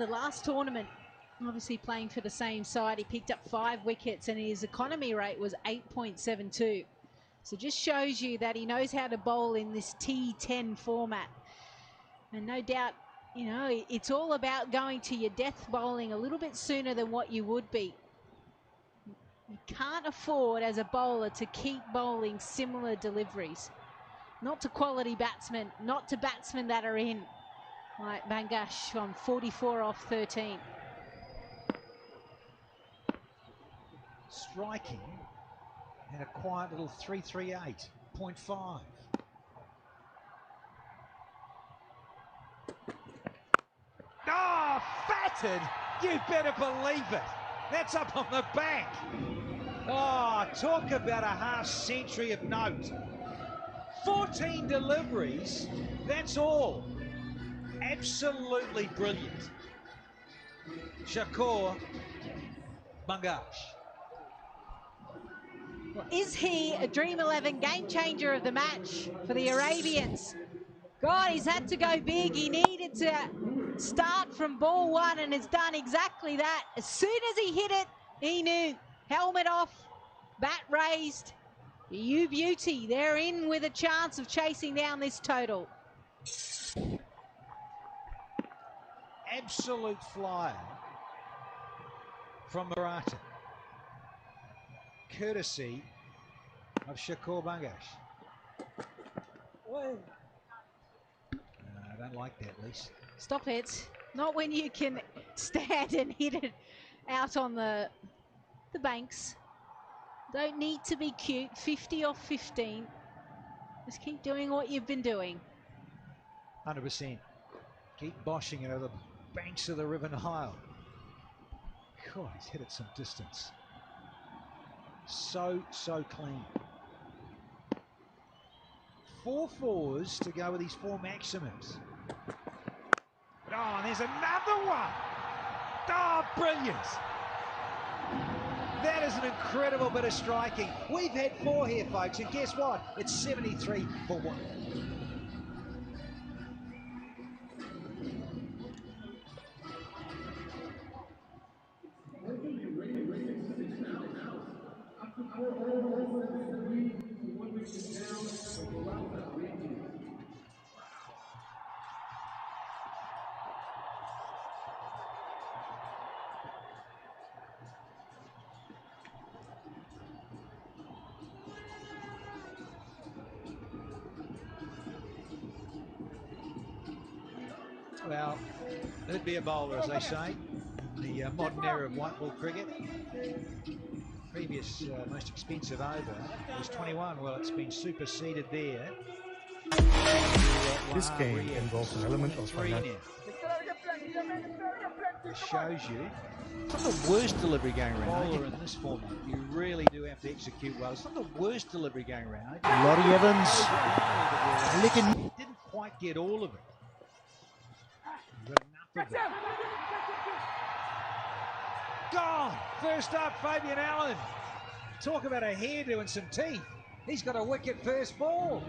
the last tournament, obviously playing for the same side, he picked up 5 wickets and his economy rate was 8.72. So just shows you that he knows how to bowl in this T10 format. And no doubt, you know, it's all about going to your death bowling a little bit sooner than what you would be. You can't afford as a bowler to keep bowling similar deliveries. Not to quality batsmen, not to batsmen that are in, like Bangash on 44 off 13. Striking and a quiet little 338.5. Oh, fatted! You better believe it. That's up on the bank. Oh, talk about a half century of note. 14 deliveries, that's all. Absolutely brilliant. Shakur Bangash. Well, is he a Dream 11 game changer of the match for the Arabians? God, he's had to go big. He needed to start from ball 1 and has done exactly that. As soon as he hit it, he knew. Helmet off, bat raised. You beauty, they're in with a chance of chasing down this total. Absolute flyer from Maratta, courtesy of Shakur Bangash. I don't like that, Lise. Stop it. Not when you can stand and hit it out on the banks. Don't need to be cute. 50 off 15. Just keep doing what you've been doing. 100%. Keep boshing it over the banks of the River Nile. God, he's hit it some distance. So clean. 4 fours to go with these 4 maximums. Oh, and there's another one. Oh, brilliant. That is an incredible bit of striking. We've had 4 here, folks, and guess what? It's 73 for 1. Well, it'd be a bowler, as they say, in the modern era of white ball cricket. Previous most expensive over was 21. Well, it's been superseded there. This game involves an element of financial. It shows you. It's not the worst delivery going around. Bowler in this format, you really do have to execute well. It's not the worst delivery going around. Laurie Evans. Didn't quite get all of it. Got enough of it. Gone! First up, Fabian Allen. Talk about a hairdo and some teeth. He's got a wicket first ball.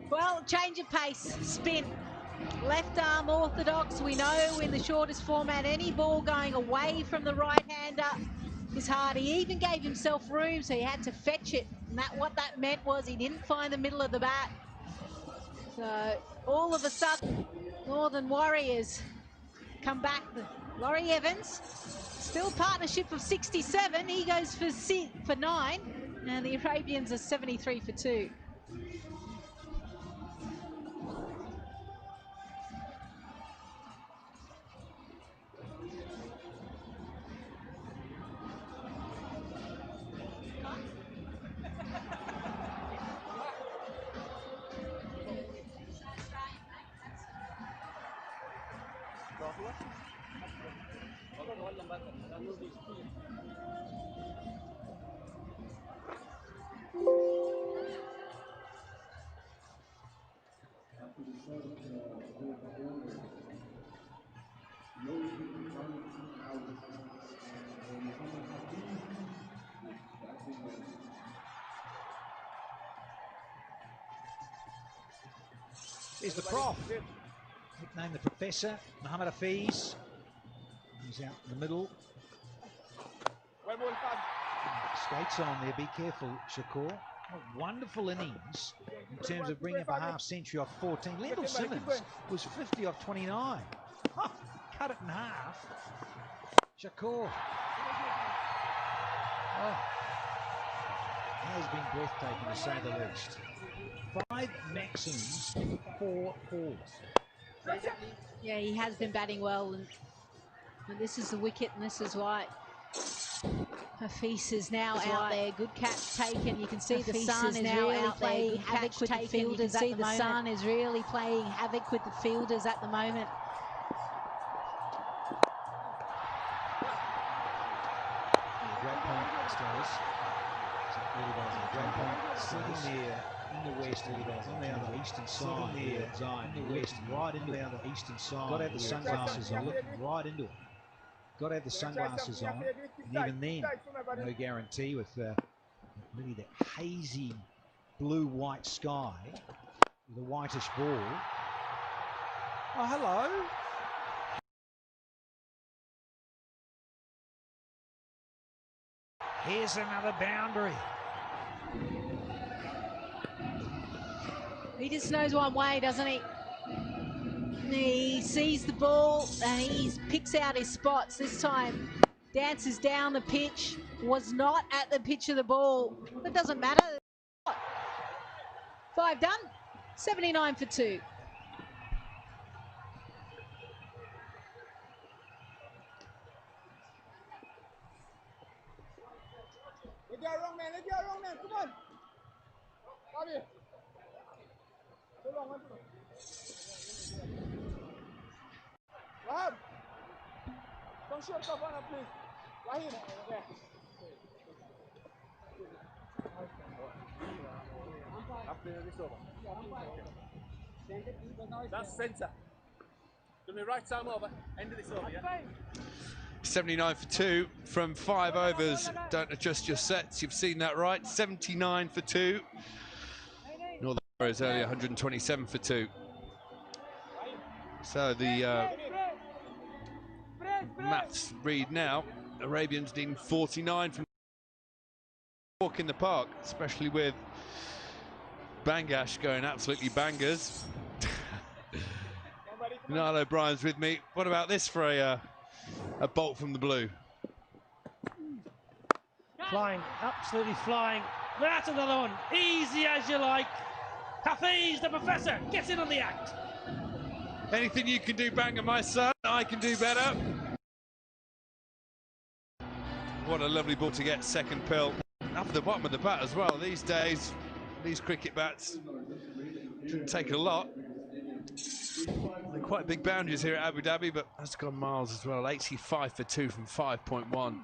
Well, change of pace, spin. Left arm orthodox. We know in the shortest format, any ball going away from the right-hander is hard. He even gave himself room, so he had to fetch it. And what that meant was he didn't find the middle of the bat. So all of a sudden, Northern Warriors come back. Laurie Evans, still partnership of 67. He goes for 9, and the Arabians are 73 for 2. Here's the prof. nicknamed the Professor, Mohammed Hafiz. He's out in the middle. Skates on there, be careful, Shakur. A wonderful innings in terms of bringing up a half century off 14. Lendl Simmons was 50 off 29. Oh, cut it in half. Shakur. Oh, has been breathtaking to say the least. 5 maxims, 4 fours. Yeah, he has been batting well, and this is the wicket, and this is why Hafiz is now out there. Good catch taken. You can see the sun is really playing havoc with the fielders at the moment. The sun is really playing havoc with the fielders at the moment. Great point, Stars. Great point. Sitting there in the west, on the other eastern side, there, zone, in the west, right into the other eastern side. Got to have the sunglasses on, looking right into it. Got to have the sunglasses on, and even then, no guarantee with really that hazy blue-white sky with a whitish ball. Oh, hello. Here's another boundary. He just knows one way, doesn't he? He sees the ball and he picks out his spots. This time, dances down the pitch, was not at the pitch of the ball. That doesn't matter. 5 done, 79 for 2. Let's go wrong man, come on. Bobby. Rahab, don't shoot off on please. Rahim, that's centre. Give me right arm over, end of this over, yeah? 79 for 2 from 5 overs. Don't adjust your sets. You've seen that right. 79 for 2. Northern Warriors earlier 127 for 2. So the maths read now. Arabians needing 49 from walk in the park, especially with Bangash going absolutely bangers. Niall O'Brien's with me. What about this for a bolt from the blue? Flying, absolutely flying. That's another one, easy as you like. Hafiz, the Professor, gets in on the act. Anything you can do, Banger, my son, I can do better. What a lovely ball to get, second pill. Up at the bottom of the bat as well. These days, these cricket bats didn't take a lot. They're quite big boundaries here at Abu Dhabi, but that's gone miles as well. 85 for 2 from 5.1.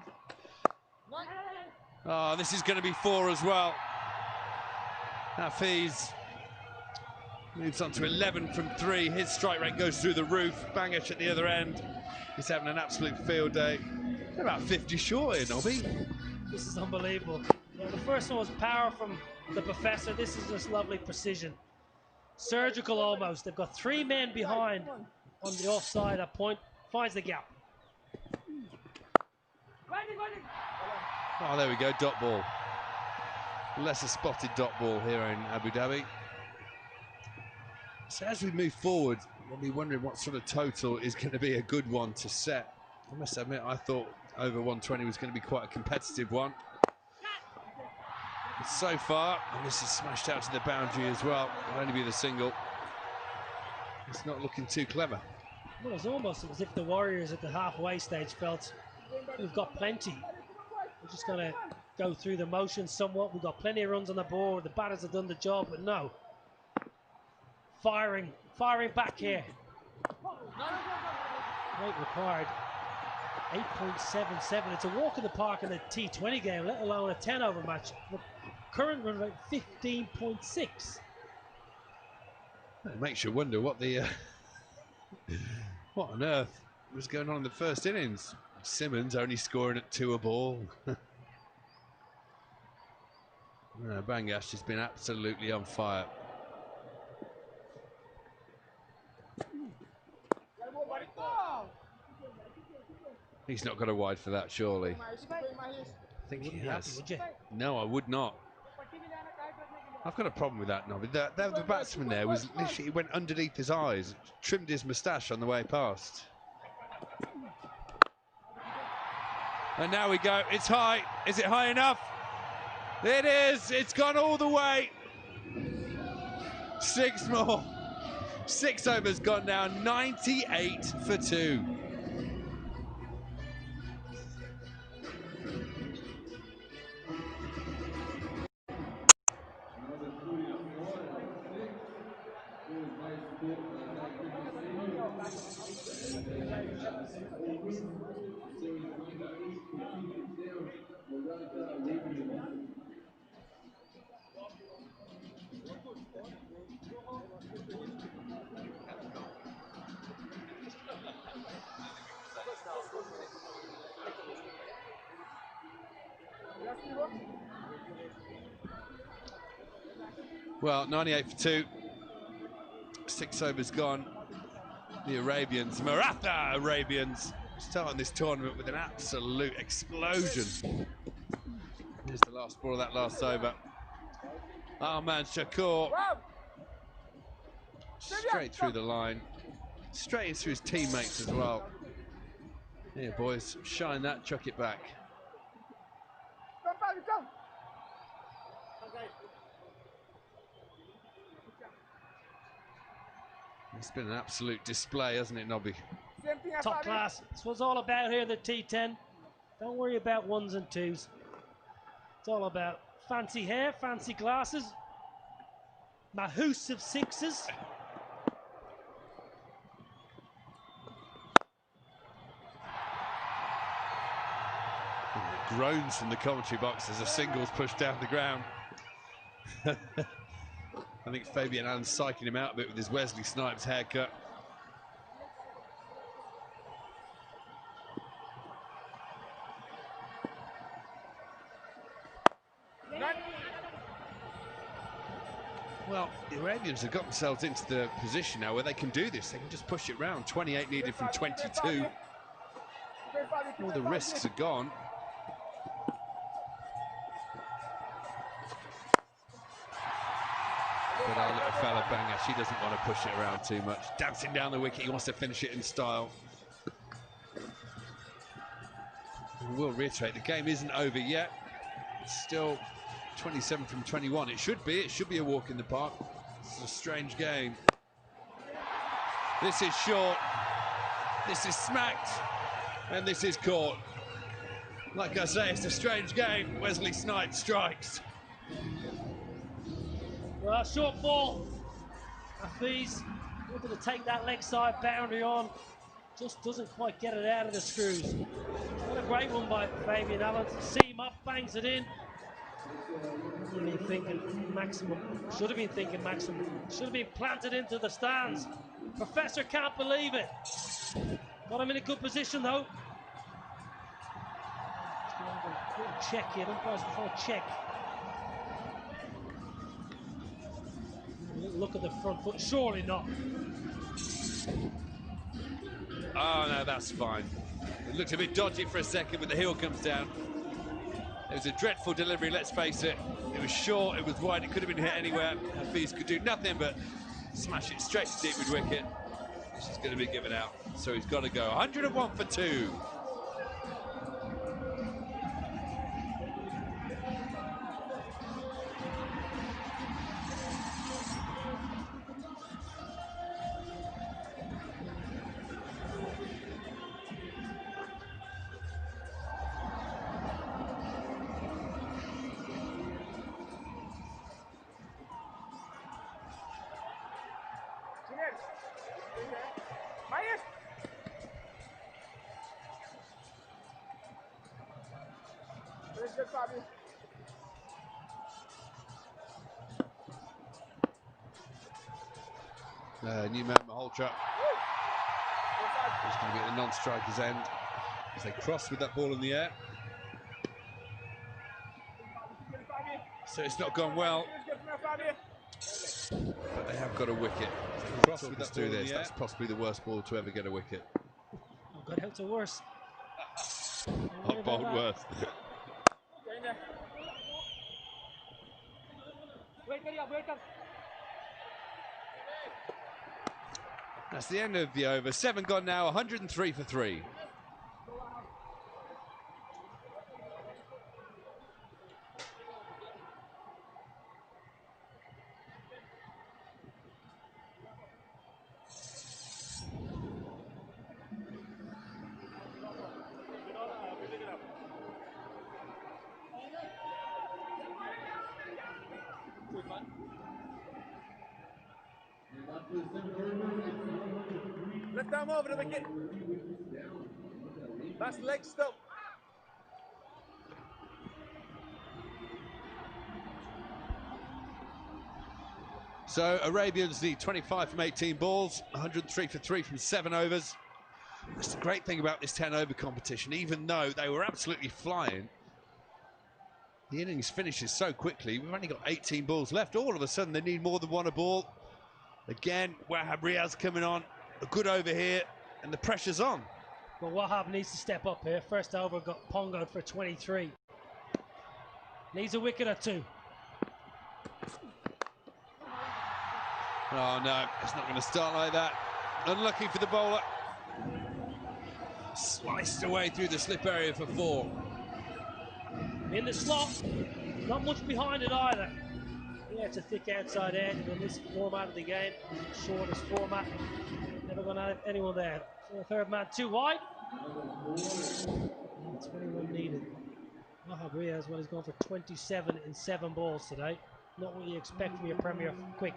Oh, this is going to be 4 as well. Hafiz moves on to 11 from 3. His strike rate goes through the roof. Bangash at the other end. He's having an absolute field day. They're about 50 short here, Nobby. This is unbelievable. Yeah, the first one was power from the Professor. This is just lovely precision. Surgical almost. They've got 3 men behind on the offside at point. Finds the gap. Oh, there we go, dot ball. Lesser spotted dot ball here in Abu Dhabi. So as we move forward, we'll be wondering what sort of total is going to be a good one to set. I must admit, I thought over 120 was going to be quite a competitive one. But so far, and this is smashed out to the boundary as well, it'll only be the single. It's not looking too clever. Well, it's almost as if the Warriors at the halfway stage felt we've got plenty. We're just going to go through the motions somewhat. We've got plenty of runs on the board. The batters have done the job, but no. Firing back here. Rate required 8.77. It's a walk in the park in the T20 game, let alone a 10 over match. The current run rate 15.6. It makes you wonder what the what on earth was going on in the first innings. Simmons only scoring at 2 a ball. Bangash has been absolutely on fire. He's not got a wide for that, surely. I think he has. Would you? No, I would not. I've got a problem with that, Nobby. The batsman there was literally, he went underneath his eyes, trimmed his moustache on the way past. And now we go. It's high. Is it high enough? It is. It's gone all the way. 6 more. 6 overs gone now. 98 for 2. Well, 98 for 2. 6 overs gone. The Arabians, Maratha Arabians, starting this tournament with an absolute explosion. Here's the last ball of that last over. Oh man, Shakur. Straight through the line. Straight through his teammates as well. Here, boys, shine that, chuck it back. It's been an absolute display, hasn't it, Nobby? Top class. That's what it's all about here, the T10. Don't worry about 1s and 2s. It's all about fancy hair, fancy glasses, mahoose of 6s. Groans from the commentary box as a single's pushed down the ground. I think Fabian Allen's psyching him out a bit with his Wesley Snipes haircut. Well, the Arabians have got themselves into the position now where they can do this. They can just push it round. 28 needed from 22. All the risks are gone. But our little fella Banger, she doesn't want to push it around too much. Dancing down the wicket, he wants to finish it in style. We'll reiterate, the game isn't over yet. It's still 27 from 21. It should be a walk in the park. It's a strange game. This is short. This is smacked. And this is caught. Like I say, it's a strange game. Wesley Snipes strikes. Well, short ball. Hafiz wanted to take that leg side boundary on. Just doesn't quite get it out of the screws. What a great one by Fabian Allen. See him up, bangs it in. Should have been thinking maximum. Should have been thinking maximum. Should have been planted into the stands. Professor can't believe it. Got him in a good position though. Check here. Umpires before check. Look at the front foot. Surely not. Oh no, that's fine. It looked a bit dodgy for a second, but the heel comes down. It was a dreadful delivery, let's face it. It was short, it was wide, it could have been hit anywhere. Hafiz could do nothing but smash it straight to deep mid wicket, which is going to be given out. So he's got to go. 101 for 2. New man Malhotra. He's going to be at the non-striker's end as they cross with that ball in the air. So it's not gone well, but they have got a wicket. Cross with that ball in the air. That's possibly the worst ball to ever get a wicket. Got out to worse. Oh, Boldworth. That's the end of the over. 7 gone now, 103 for 3. Left arm over the wicket. That's leg stop. So Arabians need 25 from 18 balls, 103 for 3 from 7 overs. That's the great thing about this 10 over competition. Even though they were absolutely flying, the innings finishes so quickly. We've only got 18 balls left. All of a sudden they need more than one a ball. Again, Wahab Riaz coming on. A good over here, and the pressure's on. Well, Wahab needs to step up here. First over got pongoed for 23. Needs a wicket or two. Oh no, it's not going to start like that. Unlucky for the bowler. Sliced away through the slip area for 4. In the slot, not much behind it either. Yeah, it's a thick outside edge, but in this format of the game, shortest format, never going to have anyone there. So third man too wide. And 21 needed. Wahab Riaz, well, he's gone for 27 in 7 balls today. Not what you expect from your Premier quick.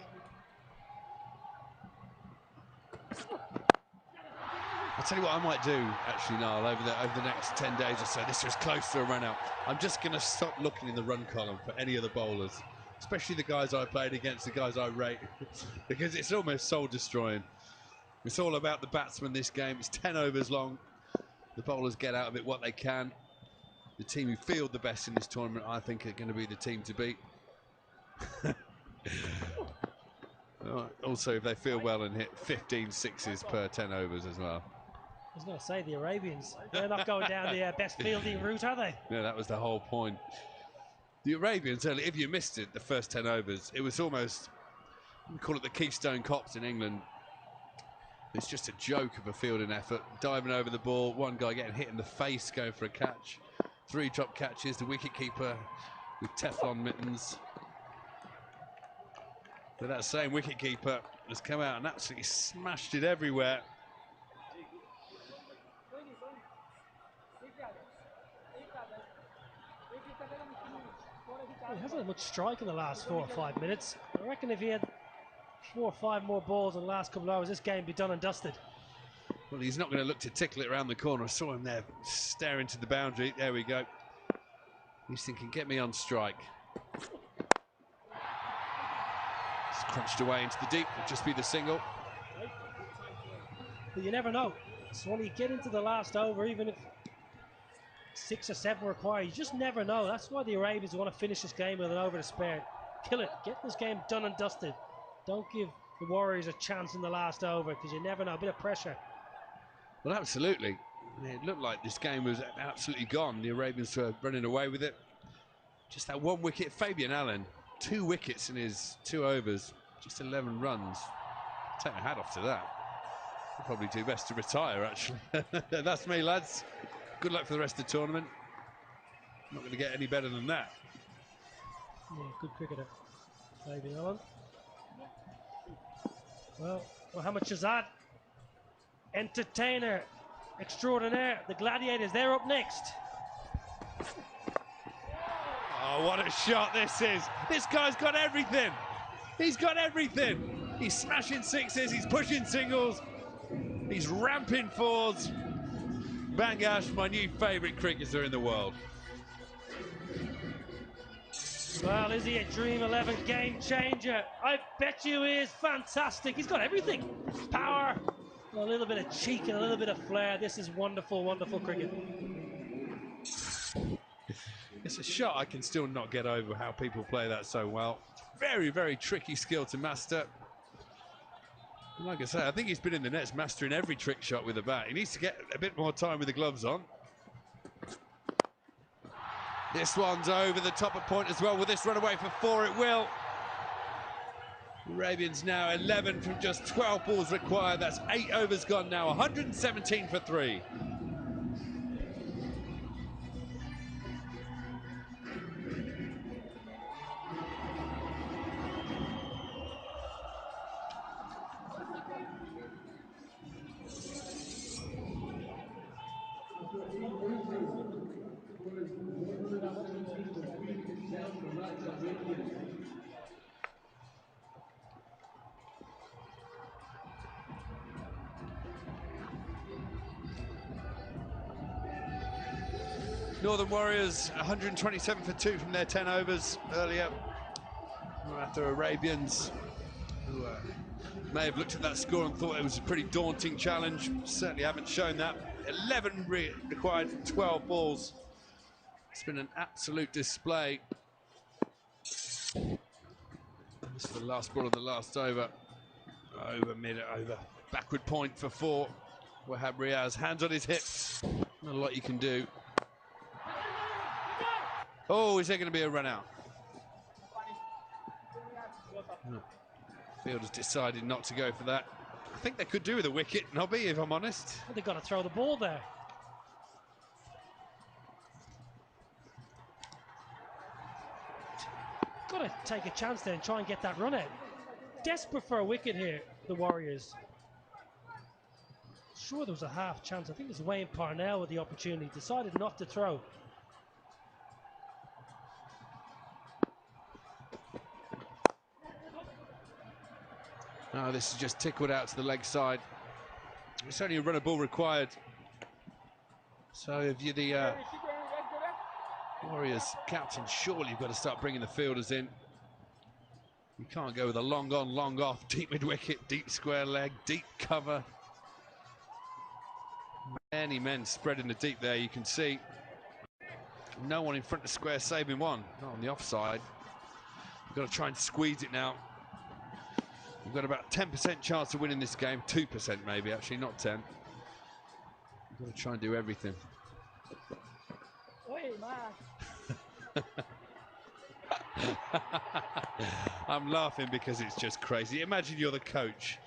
I'll tell you what I might do, actually, Niall, over the next 10 days or so. This was close to a run out. I'm just going to stop looking in the run column for any of the bowlers, especially the guys I played against, the guys I rate, because it's almost soul-destroying. It's all about the batsman this game. It's 10 overs long. The bowlers get out of it what they can. The team who field the best in this tournament, I think, are going to be the team to beat. Also, if they feel well and hit 15 sixes per 10 overs as well. I was going to say, the Arabians, they're not going down the best fielding route, are they? Yeah, that was the whole point. The Arabians, if you missed it, the first 10 overs, it was almost, we call it the Keystone Cops in England. It's just a joke of a fielding effort. Diving over the ball, one guy getting hit in the face, going for a catch. 3 drop catches, the wicketkeeper with Teflon mittens. But that same wicketkeeper has come out and absolutely smashed it everywhere. He hasn't had much strike in the last 4 or 5 minutes. I reckon if he had 4 or 5 more balls in the last couple of hours, this game would be done and dusted. Well, he's not going to look to tickle it around the corner. I saw him there staring to the boundary. There we go. He's thinking, get me on strike. It's crunched away into the deep. It'll just be the single. But you never know. So when you get into the last over, even if 6 or 7 required, you just never know. That's why the Arabians want to finish this game with an over to spare. Kill it. Get this game done and dusted. Don't give the Warriors a chance in the last over, because you never know. A bit of pressure. Well, absolutely. It looked like this game was absolutely gone. The Arabians were running away with it. Just that 1 wicket. Fabian Allen, 2 wickets in his 2 overs. Just 11 runs. Take my hat off to that. I'll probably do best to retire, actually. That's me, lads. Good luck for the rest of the tournament. Not going to get any better than that. Yeah, good cricketer, Fabian Allen. Well, Mohammad Shahzad, entertainer extraordinaire. The Gladiators, they're up next. Oh, what a shot this is. This guy's got everything. He's got everything. He's smashing sixes, he's pushing singles, he's ramping fours. Bangash, my new favourite cricketer in the world. Well, is he a Dream 11 game changer? I bet you he is. Fantastic. He's got everything. Power, a little bit of cheek and a little bit of flair. This is wonderful, wonderful cricket. It's a shot I can still not get over how people play that so well. Very, very tricky skill to master. And like I say, I think he's been in the nets mastering every trick shot with the bat. He needs to get a bit more time with the gloves on. This one's over the top of point as well. Will this run away for 4? It will. Arabians now 11 from just 12 balls required. That's 8 overs gone now. 117 for 3. Northern Warriors 127 for 2 from their 10 overs earlier. After Arabians, who may have looked at that score and thought it was a pretty daunting challenge, certainly haven't shown that. 11 required from 12 balls. It's been an absolute display. This is the last ball of the last over. Over, mid-over. Backward point for 4. Wahab Riaz, hands on his hips. Not a lot you can do. Oh, is there going to be a run out? No. Fielder's decided not to go for that. I think they could do with a wicket, Nobby, if I'm honest. Well, they've got to throw the ball there. Got to take a chance there and try and get that run out. Desperate for a wicket here, the Warriors. Sure, there was a half chance. I think it was Wayne Parnell with the opportunity. Decided not to throw. No, this is just tickled out to the leg side. It's only a runner ball required. So if you're the Warriors captain, surely you've got to start bringing the fielders in. You can't go with a long on, long off, deep mid-wicket, deep square leg, deep cover. Many men spread in the deep there, you can see. No one in front of square saving one, not on the offside. You've got to try and squeeze it now. You've got about 10% chance of winning this game, 2% maybe, actually, not 10. You've got to try and do everything. I'm laughing because it's just crazy. Imagine you're the coach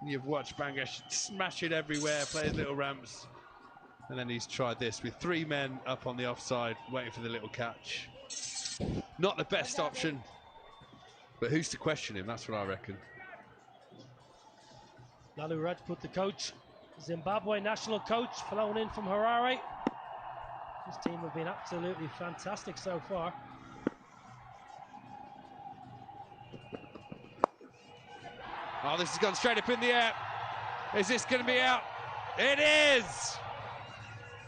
and you've watched Bangash smash it everywhere, play his little ramps, and then he's tried this with 3 men up on the offside, waiting for the little catch. Not the best option, but who's to question him? That's what I reckon. Lalu Rajput, the coach, Zimbabwe national coach, flown in from Harare. His team have been absolutely fantastic so far. Oh, this has gone straight up in the air. Is this going to be out? It is!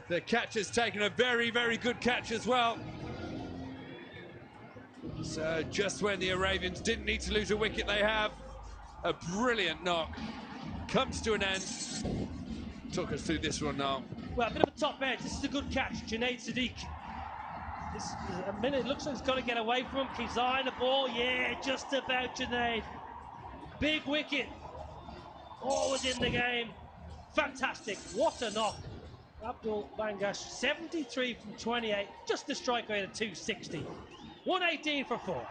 The catcher's taken a very, very good catch as well. So just when the Arabians didn't need to lose a wicket, they have. A brilliant knock. Comes to an end. Talk us through this one now. Well, a bit of a top edge. This is a good catch. Junaid Sadiq. This is a minute. It looks like he's got to get away from him. Keeps eyeing the ball. Yeah, just about Junaid. Big wicket. Always in the game. Fantastic. What a knock. Abdul Bangash, 73 from 28. Just a strike rate of 260. 118 for 4.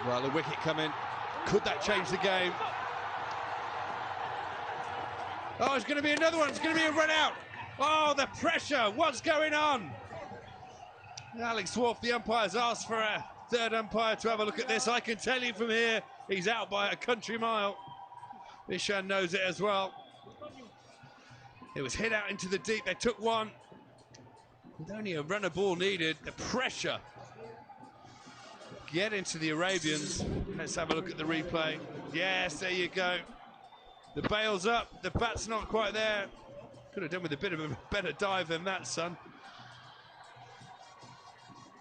Well, the wicket coming. Could that change the game? Oh, it's going to be another one. It's going to be a run out. Oh, the pressure. What's going on? Alex Wolf, the umpire's asked for a third umpire to have a look at this. I can tell you from here, he's out by a country mile. Ishan knows it as well. It was hit out into the deep. They took one. With only a runner ball needed, the pressure. Get into the Arabians. Let's have a look at the replay. Yes, there you go. The bail's up, the bat's not quite there. Could have done with a bit of a better dive than that, son.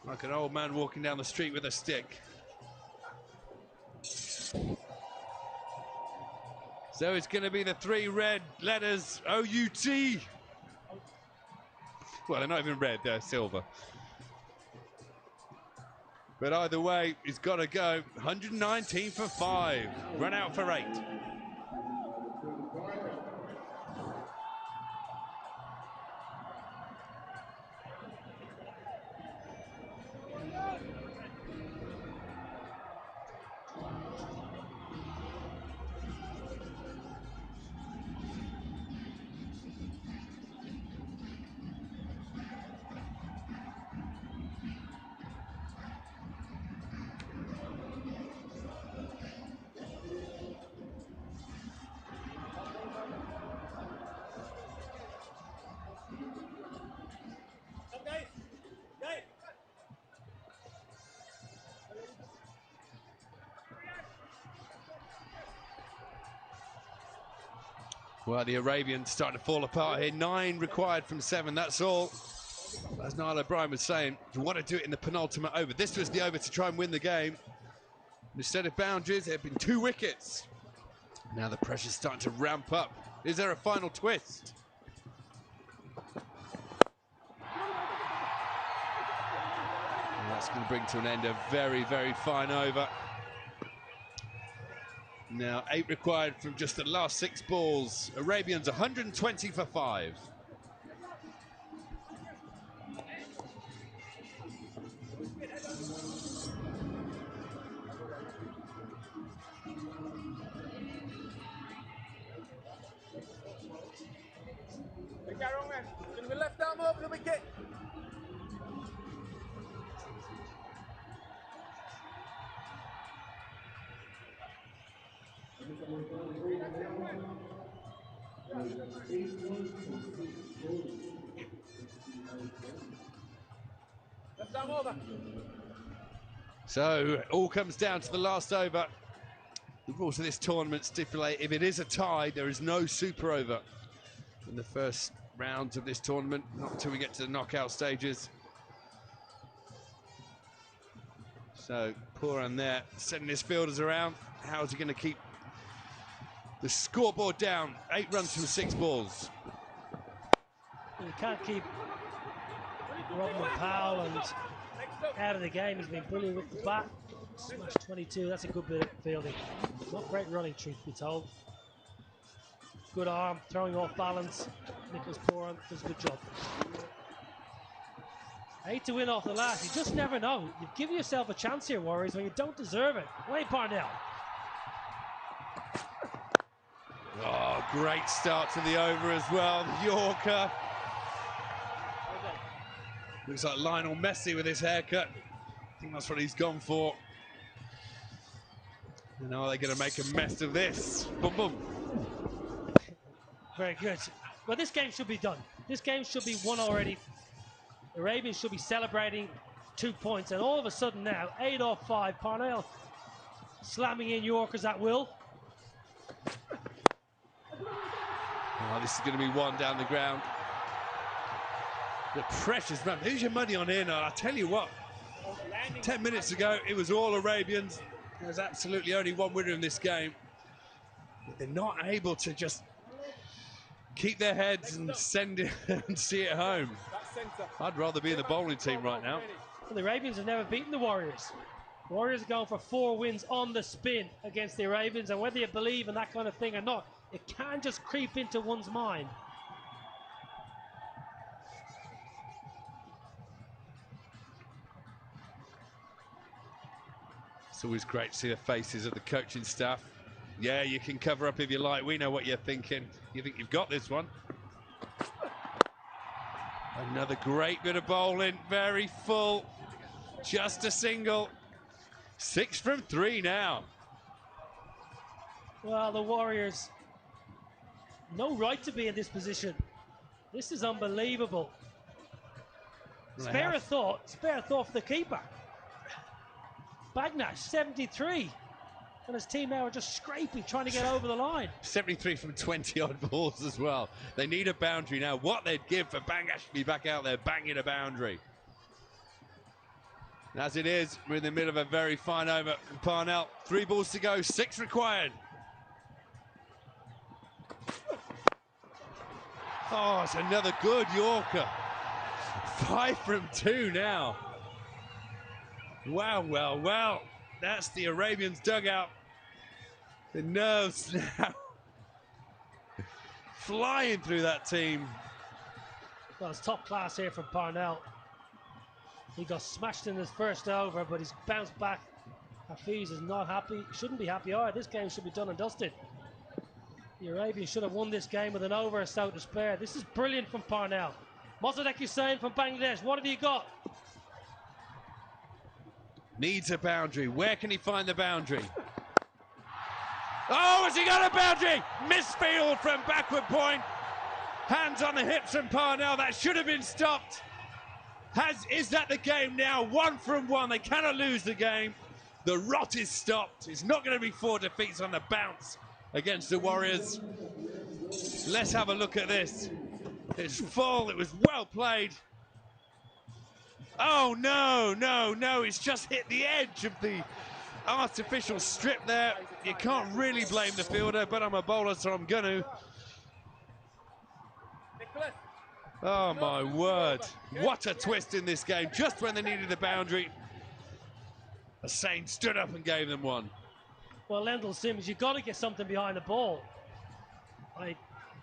Like an old man walking down the street with a stick. So it's going to be the 3 red letters, O-U-T. Well, they're not even red, they're silver. But either way, he's got to go. 119 for 5, run out for 8. Well, the Arabians starting to fall apart here. 9 required from 7, that's all. As Niall O'Brien was saying, you want to do it in the penultimate over. This was the over to try and win the game. Instead of boundaries, there have been 2 wickets. Now the pressure's starting to ramp up. Is there a final twist? And that's going to bring to an end a very, very fine over. Now 8 required from just the last 6 balls. Arabians 120 for 5. Can we left arm over the wicket? Left arm over. So it all comes down to the last over. The rules of this tournament stipulate if it is a tie, there is no super over in the first rounds of this tournament, not until we get to the knockout stages. So Pooran there, sending his fielders around. How is he going to keep the scoreboard down? 8 runs from 6 balls. You can't keep Rodman Powell and out of the game. He's been brilliant with the bat. Smash 22, that's a good bit of fielding. Not great running, truth be told. Good arm, throwing off balance. Nicholas Pooran does a good job. 8 to win off the last. You just never know. You've given yourself a chance here, Warriors, when you don't deserve it. Wayne Parnell. Oh, great start to the over as well. Yorker. Looks like Lionel Messi with his haircut. I think that's what he's gone for. And are they going to make a mess of this? Boom, boom. Very good. Well, this game should be done. This game should be won already. The Arabians should be celebrating 2 points, and all of a sudden now, 8 off 5. Parnell slamming in Yorkers at will. Oh, this is going to be one down the ground. The pressure's man. Who's your money on here now? I tell you what, 10 minutes ago, it was all Arabians. There's absolutely only one winner in this game. But they're not able to just keep their heads and send it and see it home. I'd rather be in the bowling team right now. Well, the Arabians have never beaten the Warriors. The Warriors are going for 4 wins on the spin against the Arabians, and whether you believe in that kind of thing or not, it can just creep into one's mind. It's always great to see the faces of the coaching staff. Yeah, you can cover up if you like. We know what you're thinking. You think you've got this one. Another great bit of bowling, very full. Just a single. 6 from 3 now. Well, the Warriors, no right to be in this position. This is unbelievable. Spare a thought for the keeper. Bagnash, 73. And his team now are just scraping, trying to get over the line. 73 from 20-odd balls as well. They need a boundary now. What they'd give for Bangash to be back out there banging a boundary. As it is, we're in the middle of a very fine over from Parnell. 3 balls to go, 6 required. Oh, it's another good Yorker. 5 from 2 now. Wow, well, well. That's the Arabians' dugout. The nerves now flying through that team. Well, it's top class here from Parnell. He got smashed in his first over, but he's bounced back. Hafiz is not happy. Shouldn't be happy either. This game should be done and dusted. The Arabians should have won this game with an over so to spare. This is brilliant from Parnell. Mossadegh Hussain from Bangladesh. What have you got? Needs a boundary. Where can he find the boundary? Oh, has he got a boundary? Misfield from backward point. Hands on the hips from Parnell. That should have been stopped. Is that the game now? 1 from 1. They cannot lose the game. The rot is stopped. It's not going to be 4 defeats on the bounce against the Warriors. Let's have a look at this. It's full. It was well played. Oh, no, no, no. It's just hit the edge of the artificial strip there. You can't really blame the fielder, but I'm a bowler, so I'm going to. Oh, my word. What a twist in this game. Just when they needed the boundary, Hussain stood up and gave them one. Well, Lendl Sims, you've got to get something behind the ball. I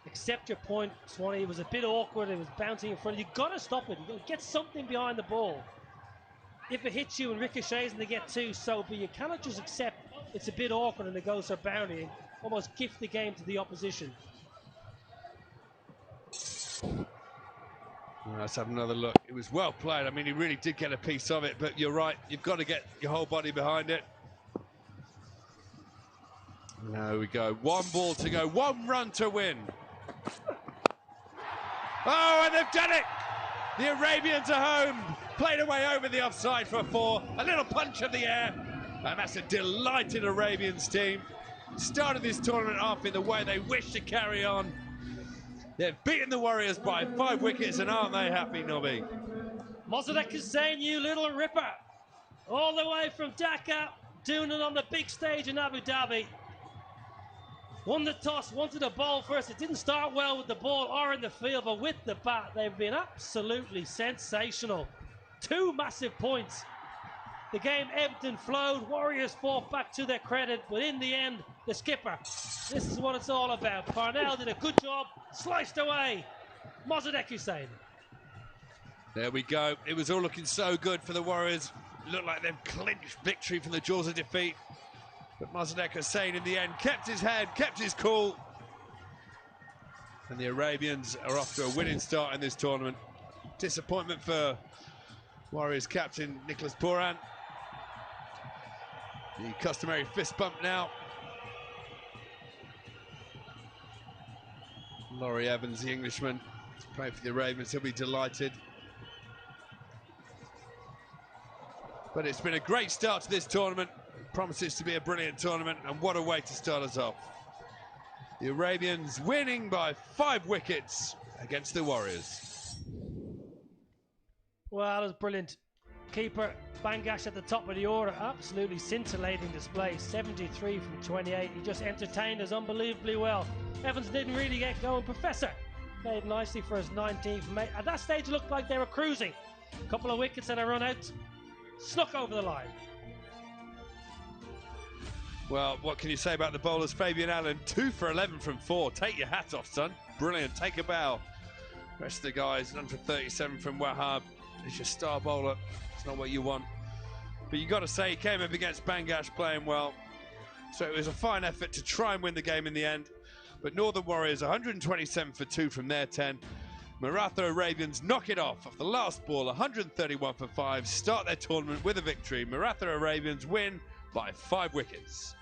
accept your point, Swanee. It was a bit awkward. It was bouncing in front. You've got to stop it. You've got to get something behind the ball. If it hits you and ricochets and they get 2, so be. You cannot just accept it's a bit awkward and it goes for boundary and almost gift the game to the opposition. Let's have another look. It was well played. I mean, he really did get a piece of it, but you're right. You've got to get your whole body behind it. There we go. 1 ball to go. 1 run to win. Oh, and they've done it! The Arabians are home. Played away over the offside for 4. A little punch of the air. And that's a delighted Arabians team. Started this tournament off in the way they wish to carry on. They've beaten the Warriors by 5 wickets, and aren't they happy, Nobby? Mossadegh Hussain, you little ripper. All the way from Dhaka, doing it on the big stage in Abu Dhabi. Won the toss, wanted a bowl first. It didn't start well with the ball or in the field, but with the bat, they've been absolutely sensational. 2 massive points. The game ebbed and flowed. Warriors fought back to their credit, but in the end, the skipper. This is what it's all about. Parnell did a good job, sliced away. Mossadegh Hussain. There we go. It was all looking so good for the Warriors. Looked like they've clinched victory from the jaws of defeat. But Mossadegh Hussain in the end kept his head, kept his cool. And the Arabians are off to a winning start in this tournament. Disappointment for Warriors captain Nicholas Pooran. The customary fist bump now. Laurie Evans, the Englishman, playing for the Arabians. He'll be delighted. But it's been a great start to this tournament. Promises to be a brilliant tournament, and what a way to start us off. The Arabians winning by 5 wickets against the Warriors. Well, that was brilliant. Keeper Bangash at the top of the order, absolutely scintillating display. 73 from 28. He just entertained us unbelievably well. Evans didn't really get going. Professor played nicely for his 19th mate. At that stage, it looked like they were cruising. A couple of wickets and a run out. Snuck over the line. Well, what can you say about the bowlers? Fabian Allen, 2 for 11 from 4. Take your hat off, son. Brilliant. Take a bow. Rest of the guys, 1 for 37 from Wahab. He's your star bowler. It's not what you want. But you got to say, he came up against Bangash playing well. So it was a fine effort to try and win the game in the end. But Northern Warriors, 127 for 2 from their 10. Maratha Arabians knock it off the last ball, 131 for 5. Start their tournament with a victory. Maratha Arabians win by 5 wickets.